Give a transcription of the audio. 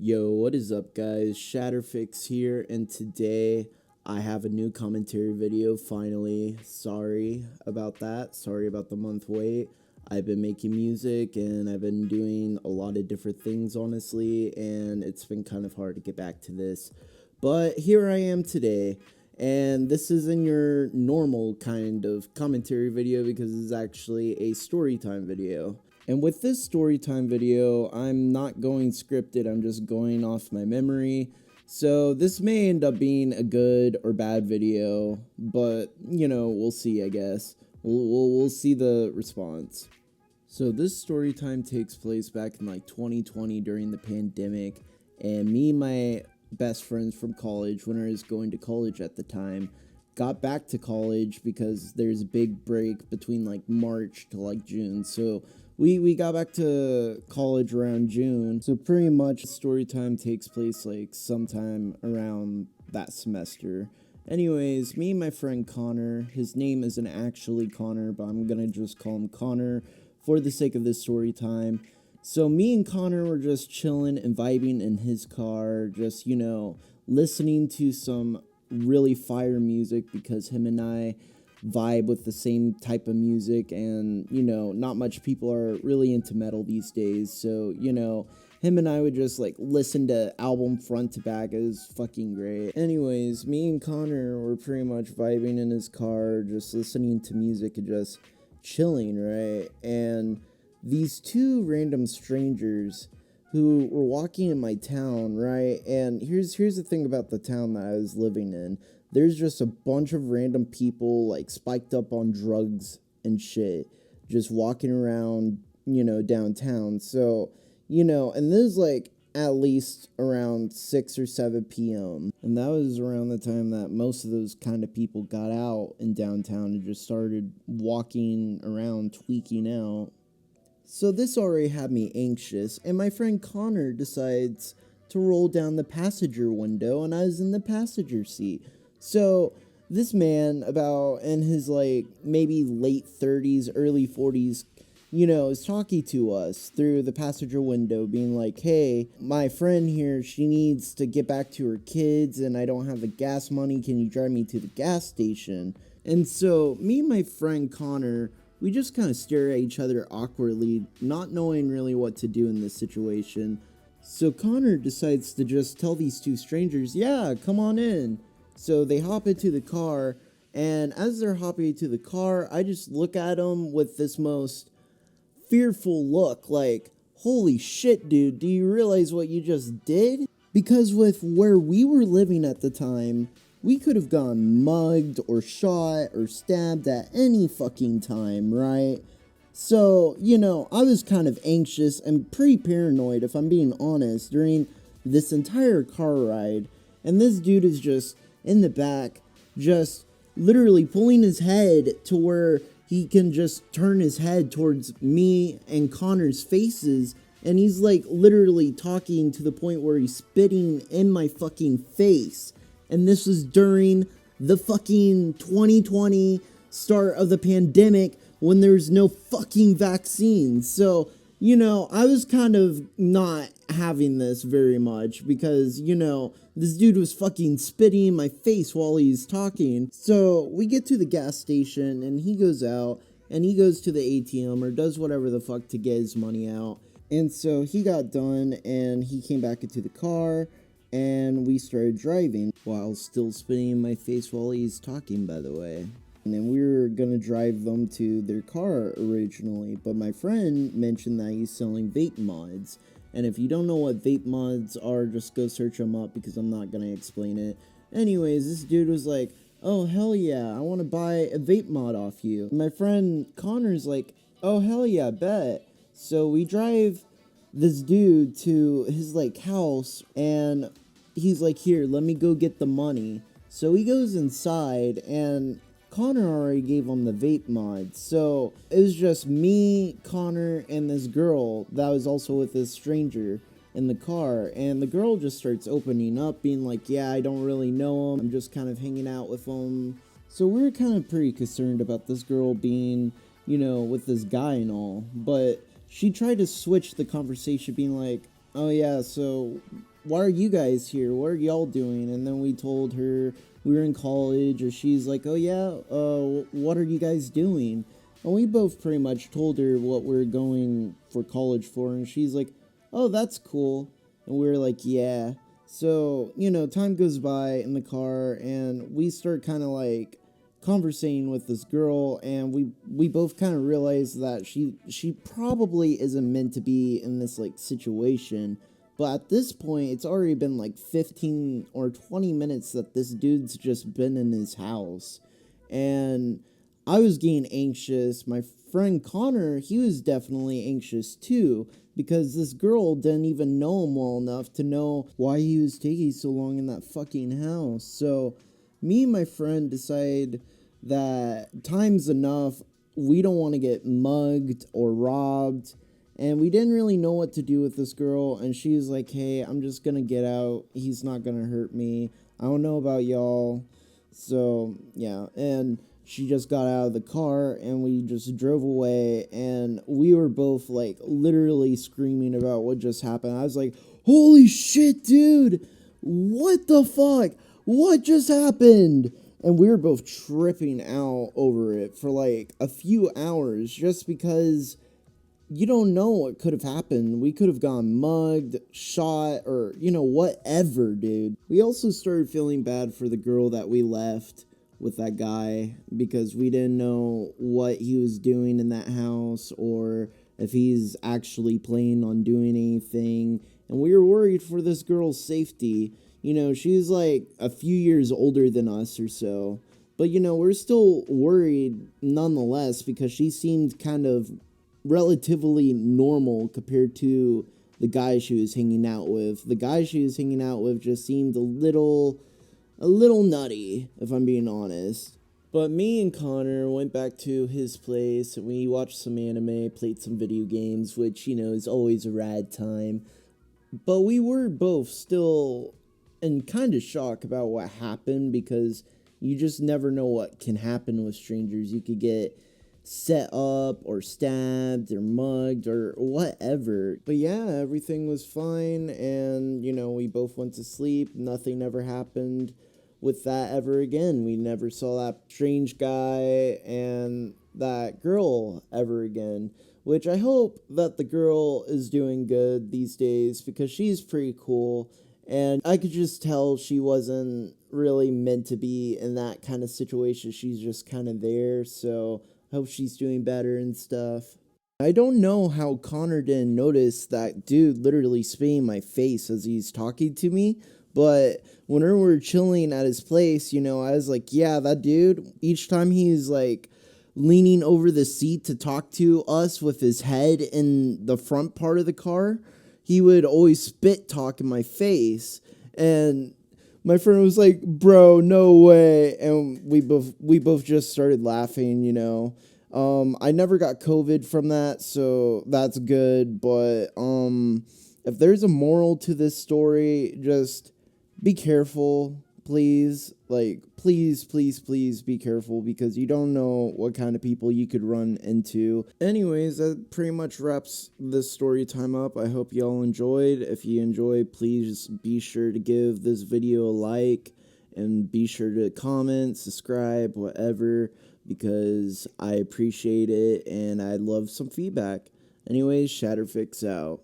Yo, what is up guys? Shatterphix here, and today I have a new commentary video finally. Sorry about that. Sorry about the month wait. I've been making music and I've been doing a lot of different things honestly, and it's been kind of hard to get back to this. But here I am today, and this isn't your normal kind of commentary video because it's actually a storytime video. And with this storytime video, I'm not going scripted, I'm just going off my memory. So this may end up being a good or bad video, but, you know, we'll see, I guess. We'll see the response. So this storytime takes place back in like 2020 during the pandemic, and me and my best friends from college, when I was going to college at the time, got back to college because there's a big break between like March to like June. So we got back to college around June. So pretty much story time takes place like sometime around that semester. Anyways, me and my friend Connor, his name isn't actually Connor, but I'm gonna just call him Connor for the sake of this story time. So me and Connor were just chilling and vibing in his car, just, you know, listening to some really fire music because him and I vibe with the same type of music, and, you know, not much people are really into metal these days. So, you know, him and I would just like listen to album front to back. It was fucking great. Anyways, me and Connor were pretty much vibing in his car, just listening to music and just chilling, right? And these two random strangers who were walking in my town, right? And here's the thing about the town that I was living in. There's just a bunch of random people like spiked up on drugs and shit, just walking around, you know, downtown. So, you know, and this is like at least around 6 or 7 p.m. And that was around the time that most of those kind of people got out in downtown and just started walking around, tweaking out. So this already had me anxious, and my friend Connor decides to roll down the passenger window, and I was in the passenger seat. So this man, about in his like maybe late 30s, early 40s, you know, is talking to us through the passenger window, being like, hey, my friend here, she needs to get back to her kids, and I don't have the gas money. Can you drive me to the gas station? And so me and my friend Connor, we just kind of stare at each other awkwardly, not knowing really what to do in this situation. So Connor decides to just tell these two strangers, yeah, come on in. So they hop into the car, and as they're hopping into the car, I just look at them with this most fearful look, like, holy shit, dude, do you realize what you just did? Because with where we were living at the time, we could have gone mugged or shot or stabbed at any fucking time, right? So, you know, I was kind of anxious and pretty paranoid, if I'm being honest, during this entire car ride. And this dude is just in the back, just literally pulling his head to where he can just turn his head towards me and Connor's faces. And he's like literally talking to the point where he's spitting in my fucking face. And this was during the fucking 2020 start of the pandemic when there's no fucking vaccines. So, you know, I was kind of not having this very much because, you know, this dude was fucking spitting in my face while he's talking. So we get to the gas station and he goes out and he goes to the ATM or does whatever the fuck to get his money out. And so he got done and he came back into the car. And we started driving while still spitting in my face while he's talking, by the way. And then we were gonna drive them to their car originally, but my friend mentioned that he's selling vape mods. And if you don't know what vape mods are, just go search them up because I'm not gonna explain it. Anyways, this dude was like, oh hell yeah, I wanna buy a vape mod off you. My friend Connor's like, oh hell yeah, bet. So we drive this dude to his like house, and he's like, here, let me go get the money. So he goes inside, and Connor already gave him the vape mod. So it was just me, Connor, and this girl that was also with this stranger in the car. And the girl just starts opening up, being like, yeah, I don't really know him, I'm just kind of hanging out with him. So we were kind of pretty concerned about this girl being, you know, with this guy and all. But she tried to switch the conversation, being like, oh yeah, so why are you guys here? What are y'all doing? And then we told her we were in college, or she's like, oh yeah, what are you guys doing? And we both pretty much told her what we're going for college for, and she's like, oh, that's cool. And we were like, yeah. So, time goes by in the car, and we start kind of like conversating with this girl, and we both kind of realize that she probably isn't meant to be in this like situation. But at this point, it's already been like 15 or 20 minutes that this dude's just been in his house. And I was getting anxious. My friend Connor, he was definitely anxious too, because this girl didn't even know him well enough to know why he was taking so long in that fucking house. So me and my friend decide that time's enough. We don't want to get mugged or robbed. And we didn't really know what to do with this girl. And she was like, hey, I'm just going to get out. He's not going to hurt me. I don't know about y'all. So, yeah. And she just got out of the car and we just drove away. And we were both like literally screaming about what just happened. I was like, holy shit, dude. What the fuck? What just happened? And we were both tripping out over it for like a few hours just because you don't know what could have happened. We could have gone mugged, shot, or, whatever, dude. We also started feeling bad for the girl that we left with that guy because we didn't know what he was doing in that house or if he's actually planning on doing anything. And we were worried for this girl's safety. She's like a few years older than us or so. But, we're still worried nonetheless because she seemed kind of relatively normal compared to the guy she was hanging out with. The guy she was hanging out with just seemed a little nutty, if I'm being honest. But me and Connor went back to his place and we watched some anime, played some video games, which, is always a rad time. But we were both still in kind of shock about what happened because you just never know what can happen with strangers. You could get set up or stabbed or mugged or whatever. But yeah, everything was fine and, we both went to sleep. Nothing ever happened with that ever again. We never saw that strange guy and that girl ever again, which I hope that the girl is doing good these days because she's pretty cool. And I could just tell she wasn't really meant to be in that kind of situation. She's just kind of there, so hope she's doing better and stuff. I don't know how Connor didn't notice that dude literally spitting in my face as he's talking to me, but whenever we're chilling at his place, I was like, yeah, that dude, each time he's like leaning over the seat to talk to us with his head in the front part of the car, he would always spit talk in my face. And my friend was like, bro, no way. And we both just started laughing, I never got COVID from that, so that's good. But if there's a moral to this story, just be careful, please. Like, please, please, please be careful because you don't know what kind of people you could run into. Anyways, that pretty much wraps this story time up. I hope y'all enjoyed. If you enjoyed, please be sure to give this video a like and be sure to comment, subscribe, whatever, because I appreciate it and I'd love some feedback. Anyways, Shatterphix out.